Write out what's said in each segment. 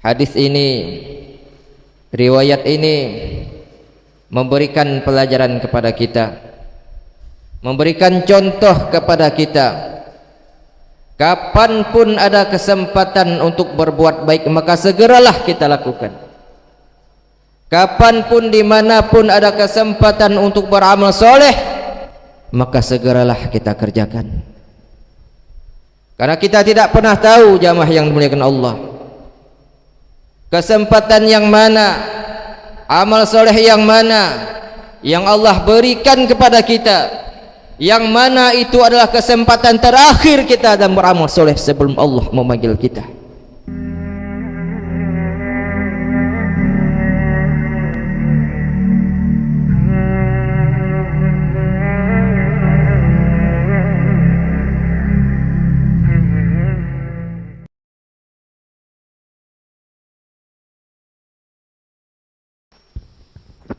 Hadis ini, riwayat ini memberikan pelajaran kepada kita, memberikan contoh kepada kita. Kapanpun ada kesempatan untuk berbuat baik, maka segeralah kita lakukan. Kapanpun dimanapun ada kesempatan untuk beramal soleh, maka segeralah kita kerjakan. Karena kita tidak pernah tahu, jamaah yang dimuliakan Allah, kesempatan yang mana, amal soleh yang mana yang Allah berikan kepada kita, yang mana itu adalah kesempatan terakhir kita dalam beramal soleh sebelum Allah memanggil kita.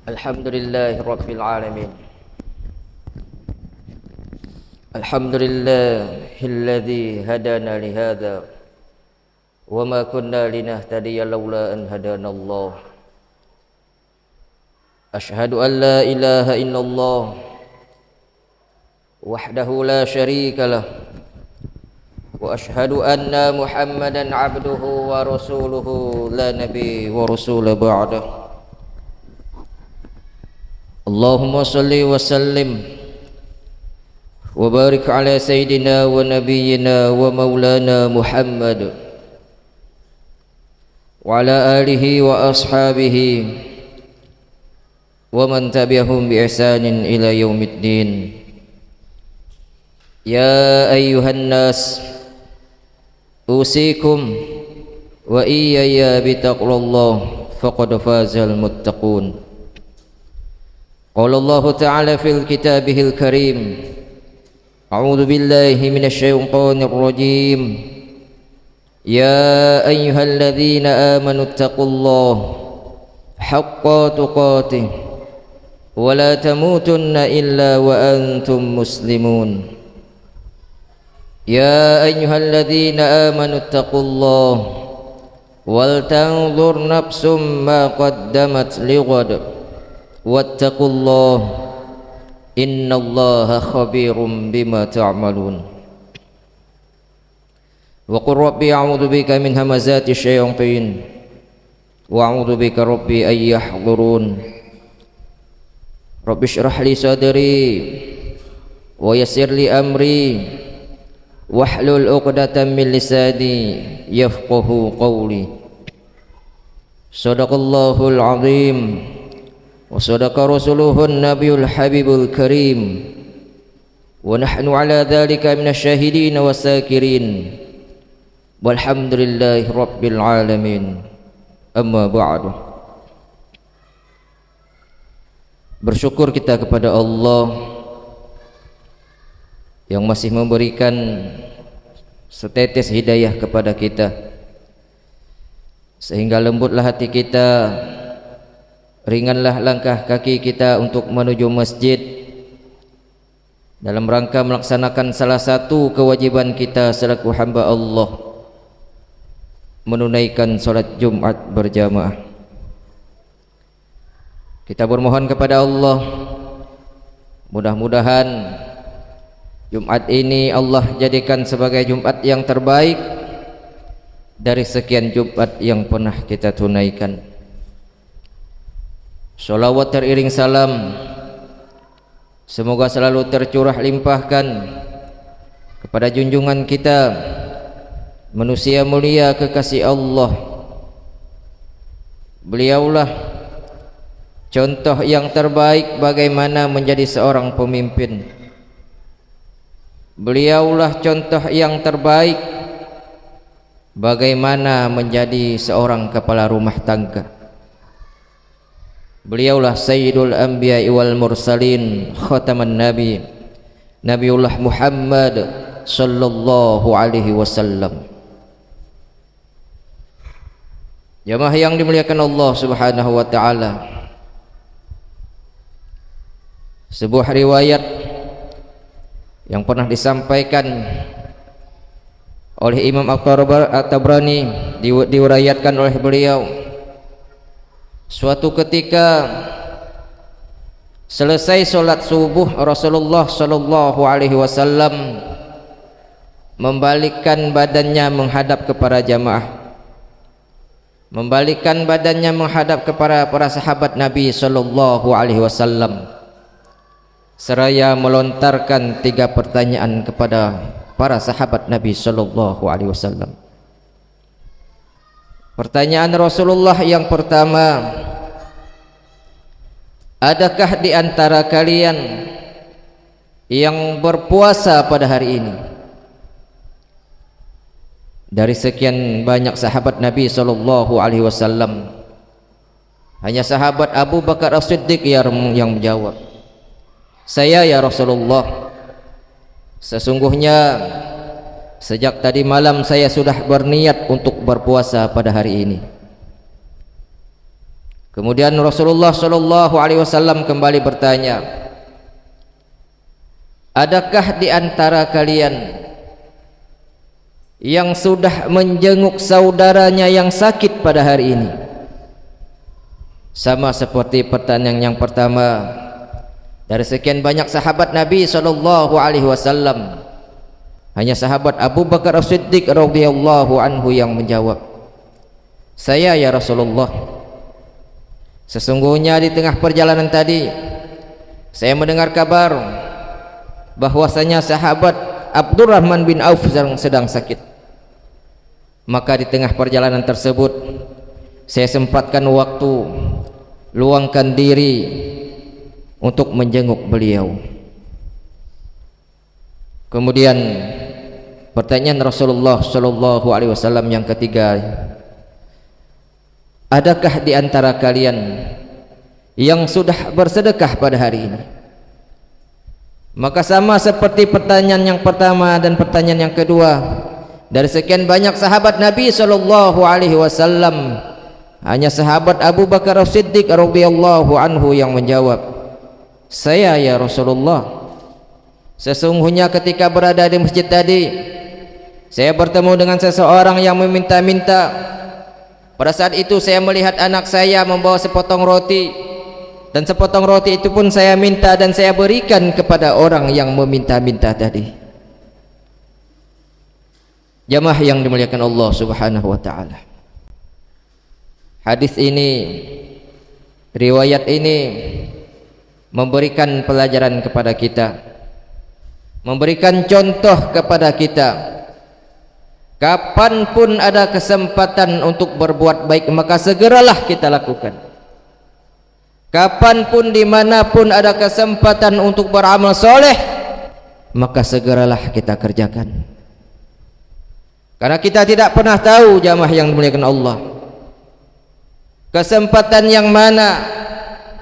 Alhamdulillahirabbil alamin. Alhamdulillahilladzi hadana li hadza wa ma kunna linahtadiya laula an hadanallah. Asyhadu an la ilaha illallah wahdahu la syarika lah, wa asyhadu anna Muhammadan abduhu wa rasuluhu la nabiy wa rasul ba'dah. Allahumma salli wa sallim wa barik ala sayyidina wa nabiyyina wa maulana Muhammad wa ala alihi wa ashabihi wa man tabi'ahum bi ihsanin ila yaumiddin. Ya ayyuhan nas, usikum wa iyaya bi taqwallah faqad fazal muttaqun. Qala Allah Ta'ala fil kitabihil karim, a'udzu billahi minasy syaithanir rajim. Ya ayyuhalladzina amanu taqullaha haqqa tuqatih wa la tamutunna illa wa antum muslimun. Ya ayyuhalladzina amanu taqullaha wal tanzur nafsum ma qaddamat lighad wattaqullah innallaha khabirum bima ta'malun. Wa qur rabbi a'udzu bika min hamazati syayatin wa a'udzu bika rabbi ay yahdurun. Rabbi shrah li sadri wa yassir li amri wahlul 'uqdatam min lisani yafqahu qawli. Shadaqallahul 'azim wa sadaqa rasuluhun nabiyul habibul karim wa nahnu ala dhalika minasyahidin wa sakirin walhamdulillahi rabbil alamin. Amma ba'du. Bersyukur kita kepada Allah yang masih memberikan setetes hidayah kepada kita, sehingga lembutlah hati kita, ringanlah langkah kaki kita untuk menuju masjid dalam rangka melaksanakan salah satu kewajiban kita selaku hamba Allah, menunaikan salat Jumat berjamaah. Kita bermohon kepada Allah, mudah-mudahan Jumat ini Allah jadikan sebagai Jumat yang terbaik dari sekian Jumat yang pernah kita tunaikan. Sholawat teriring salam semoga selalu tercurah limpahkan kepada junjungan kita, manusia mulia kekasih Allah. Beliaulah contoh yang terbaik bagaimana menjadi seorang pemimpin. Beliaulah contoh yang terbaik bagaimana menjadi seorang kepala rumah tangga. Beliaulah Sayyidul Anbiya wal Mursalin, Khataman Nabi, Nabiullah Muhammad sallallahu alaihi wasallam. Jamaah yang dimuliakan Allah Subhanahu wa taala, sebuah riwayat yang pernah disampaikan oleh Imam At-Tabrani, diurayatkan oleh beliau, suatu ketika selesai solat subuh, Rasulullah sallallahu alaihi wasallam membalikkan badannya menghadap kepada jamaah, membalikkan badannya menghadap kepada para sahabat Nabi sallallahu alaihi wasallam, seraya melontarkan 3 pertanyaan kepada para sahabat Nabi sallallahu alaihi wasallam. Pertanyaan Rasulullah yang pertama, adakah di antara kalian yang berpuasa pada hari ini? Dari sekian banyak sahabat Nabi sallallahu alaihi wasallam, hanya sahabat Abu Bakar As-Siddiq yang menjawab, "Saya ya Rasulullah. Sesungguhnya sejak tadi malam saya sudah berniat untuk berpuasa pada hari ini." Kemudian Rasulullah sallallahu alaihi wasallam kembali bertanya, adakah di antara kalian yang sudah menjenguk saudaranya yang sakit pada hari ini? Sama seperti pertanyaan yang pertama, dari sekian banyak sahabat Nabi sallallahu alaihi wasallam, hanya sahabat Abu Bakar As-Siddiq radhiyallahu anhu yang menjawab, "Saya ya Rasulullah. Sesungguhnya di tengah perjalanan tadi saya mendengar kabar bahwasanya sahabat Abdurrahman bin Auf sedang sakit. Maka di tengah perjalanan tersebut saya sempatkan waktu, luangkan diri untuk menjenguk beliau." Kemudian pertanyaan Rasulullah sallallahu alaihi wasallam yang ketiga, adakah di antara kalian yang sudah bersedekah pada hari ini? Maka sama seperti pertanyaan yang pertama dan pertanyaan yang kedua, dari sekian banyak sahabat Nabi sallallahu alaihi wasallam, hanya sahabat Abu Bakar As-Siddiq radhiyallahu anhu yang menjawab, "Saya ya Rasulullah. Sesungguhnya ketika berada di masjid tadi saya bertemu dengan seseorang yang meminta-minta. Pada saat itu saya melihat anak saya membawa sepotong roti, dan sepotong roti itu pun saya minta dan saya berikan kepada orang yang meminta-minta tadi." Jamaah yang dimuliakan Allah Subhanahu wa taala, hadis ini, riwayat ini memberikan pelajaran kepada kita, memberikan contoh kepada kita. Kapanpun ada kesempatan untuk berbuat baik, maka segeralah kita lakukan. Kapanpun dimanapun ada kesempatan untuk beramal soleh, maka segeralah kita kerjakan. Karena kita tidak pernah tahu, jamaah yang dimuliakan Allah, kesempatan yang mana,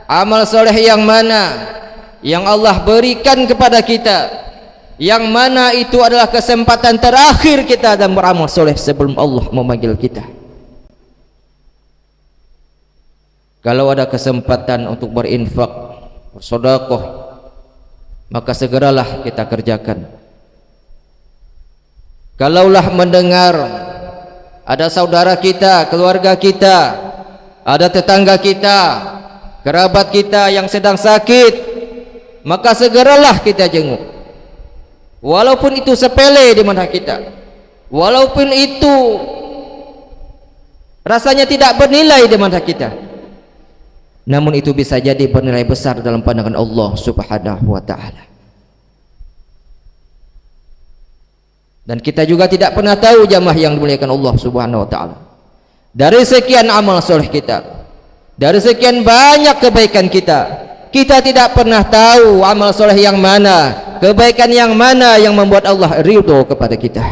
amal soleh yang mana yang Allah berikan kepada kita, yang mana itu adalah kesempatan terakhir kita dalam beramal soleh sebelum Allah memanggil kita. Kalau ada kesempatan untuk berinfak, bersedekah, maka segeralah kita kerjakan. Kalaulah mendengar ada saudara kita, keluarga kita, ada tetangga kita, kerabat kita yang sedang sakit, maka segeralah kita jenguk. Walaupun itu sepele di mata kita, walaupun itu rasanya tidak bernilai di mata kita, namun itu bisa jadi bernilai besar dalam pandangan Allah Subhanahu wa ta'ala. Dan kita juga tidak pernah tahu, jamaah yang dimuliakan Allah Subhanahu wa ta'ala, dari sekian amal soleh kita, dari sekian banyak kebaikan kita, kita tidak pernah tahu amal soleh yang mana, kebaikan yang mana yang membuat Allah ridho kepada kita.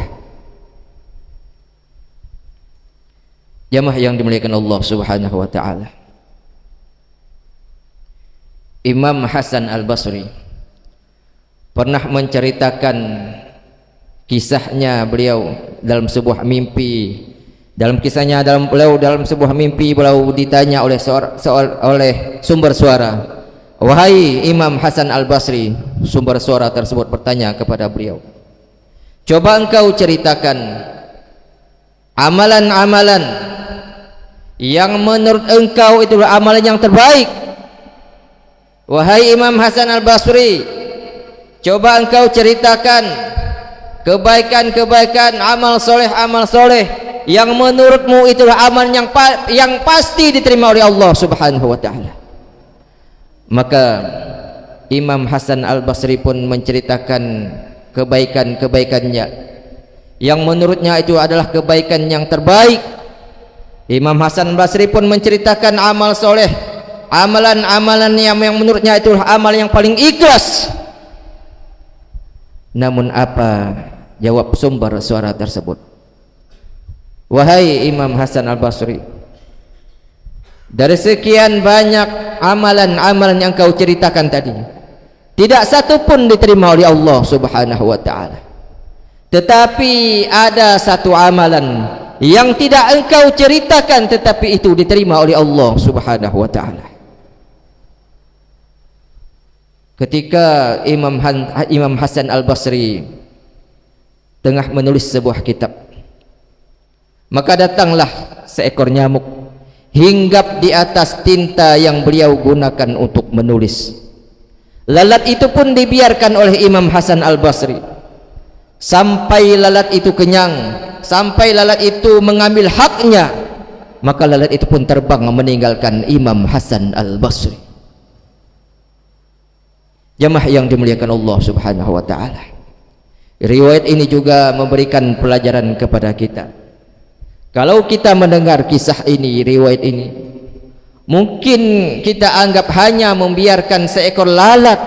Jamaah yang dimuliakan Allah Subhanahu wa ta'ala, Imam Hasan Al-Basri pernah menceritakan kisahnya beliau dalam sebuah mimpi. Dalam kisahnya, dalam sebuah mimpi beliau ditanya oleh sumber suara, "Wahai Imam Hasan Al-Basri," sumber suara tersebut bertanya kepada beliau, "coba engkau ceritakan amalan-amalan yang menurut engkau itulah amalan yang terbaik. Wahai Imam Hasan Al-Basri, coba engkau ceritakan kebaikan-kebaikan, amal soleh yang menurutmu itulah amal yang pasti diterima oleh Allah Subhanahu wa ta'ala. Maka Imam Hasan Al-Basri pun menceritakan kebaikan-kebaikannya yang menurutnya itu adalah kebaikan yang terbaik. Imam Hasan Al-Basri pun menceritakan amal soleh, amalan-amalan yang menurutnya itulah amal yang paling ikhlas. Namun apa jawab sumber suara tersebut? Wahai Imam Hasan Al-Basri, dari sekian banyak amalan-amalan yang kau ceritakan tadi, tidak satu pun diterima oleh Allah Subhanahu wa ta'ala. Tetapi ada satu amalan yang tidak engkau ceritakan, tetapi itu diterima oleh Allah Subhanahu wa ta'ala. Ketika Imam Hasan Al-Basri tengah menulis sebuah kitab, maka datanglah seekor nyamuk hinggap di atas tinta yang beliau gunakan untuk menulis. Lalat itu pun dibiarkan oleh Imam Hasan Al-Basri sampai lalat itu kenyang, sampai lalat itu mengambil haknya, maka lalat itu pun terbang meninggalkan Imam Hasan Al-Basri. Jamaah yang dimuliakan Allah Subhanahu wa ta'ala, riwayat ini juga memberikan pelajaran kepada kita. Kalau kita mendengar kisah ini, riwayat ini, mungkin kita anggap hanya membiarkan seekor lalat,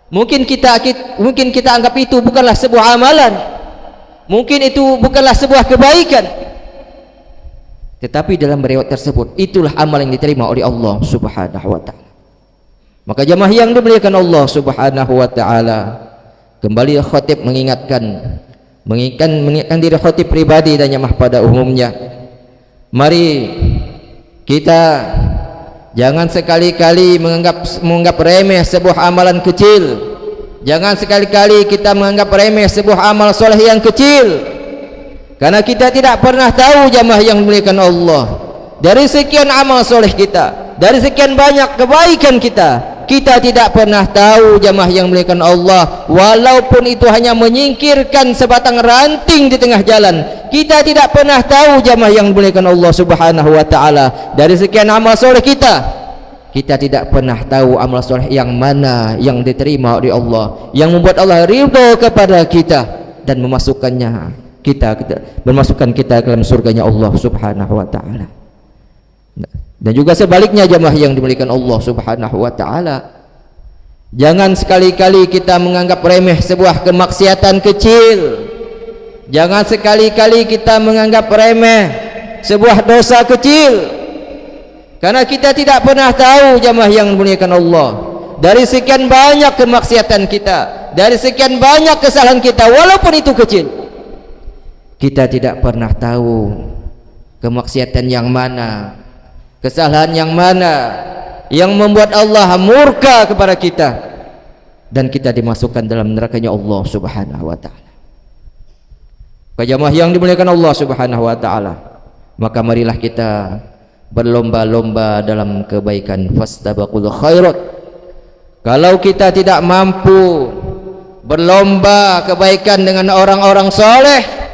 mungkin kita anggap itu bukanlah sebuah amalan, mungkin itu bukanlah sebuah kebaikan. Tetapi dalam riwayat tersebut itulah amal yang diterima oleh Allah Subhanahu wa ta'ala. Maka jamaah yang dimuliakan Allah Subhanahu wa ta'ala, kembali khatib mengingatkan diri khatib pribadi dan jamaah pada umumnya, mari kita jangan sekali-kali menganggap remeh sebuah amalan kecil. Jangan sekali-kali kita menganggap remeh sebuah amal soleh yang kecil, karena kita tidak pernah tahu jamaah yang dimuliakan Allah, dari sekian amal soleh kita, dari sekian banyak kebaikan kita tidak pernah tahu jamaah yang dimuliakan Allah, walaupun itu hanya menyingkirkan sebatang ranting di tengah jalan, kita tidak pernah tahu jamaah yang dimuliakan Allah Subhanahu wa ta'ala, dari sekian amal soleh kita tidak pernah tahu amal soleh yang mana yang diterima oleh Allah, yang membuat Allah ridho kepada kita dan memasukkan kita ke dalam surganya Allah Subhanahu wa ta'ala. Dan juga sebaliknya jamaah yang dimuliakan Allah Subhanahu wa ta'ala, jangan sekali-kali kita menganggap remeh sebuah kemaksiatan kecil. Jangan sekali-kali kita menganggap remeh sebuah dosa kecil, karena kita tidak pernah tahu jamaah yang dimuliakan Allah, dari sekian banyak kemaksiatan kita, dari sekian banyak kesalahan kita, walaupun itu kecil, kita tidak pernah tahu kemaksiatan yang mana, kesalahan yang mana yang membuat Allah murka kepada kita dan kita dimasukkan dalam nerakanya Allah Subhanahu wa ta'ala. Jamaah yang dimuliakan Allah Subhanahu wa ta'ala, maka marilah kita berlomba-lomba dalam kebaikan, fastabaqul khairat. Kalau kita tidak mampu berlomba kebaikan dengan orang-orang soleh,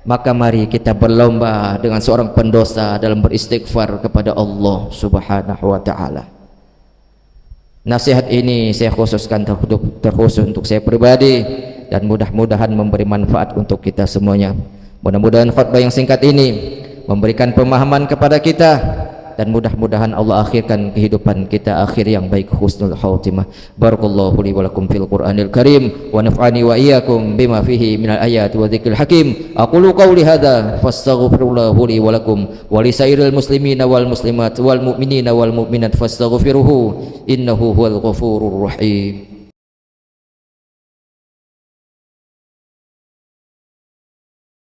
maka mari kita berlomba dengan seorang pendosa dalam beristighfar kepada Allah Subhanahu wa ta'ala. Nasihat ini saya khususkan terkhusus untuk saya pribadi, dan mudah-mudahan memberi manfaat untuk kita semuanya. Mudah-mudahan khutbah yang singkat ini memberikan pemahaman kepada kita, dan mudah-mudahan Allah akhirkan kehidupan kita akhir yang baik, husnul khatimah. Barakallahu li wa lakum fil Qur'anil Karim, wa naf'ani wa iyyakum bima fihi minal ayati wa dzikril hakim. Aqulu qawli hadza fastaghfirullahu li wa lakum wa li sairil muslimina wal muslimat wal mu'minina wal mu'minat fastaghfiruhu innahu huwal ghafurur rahim.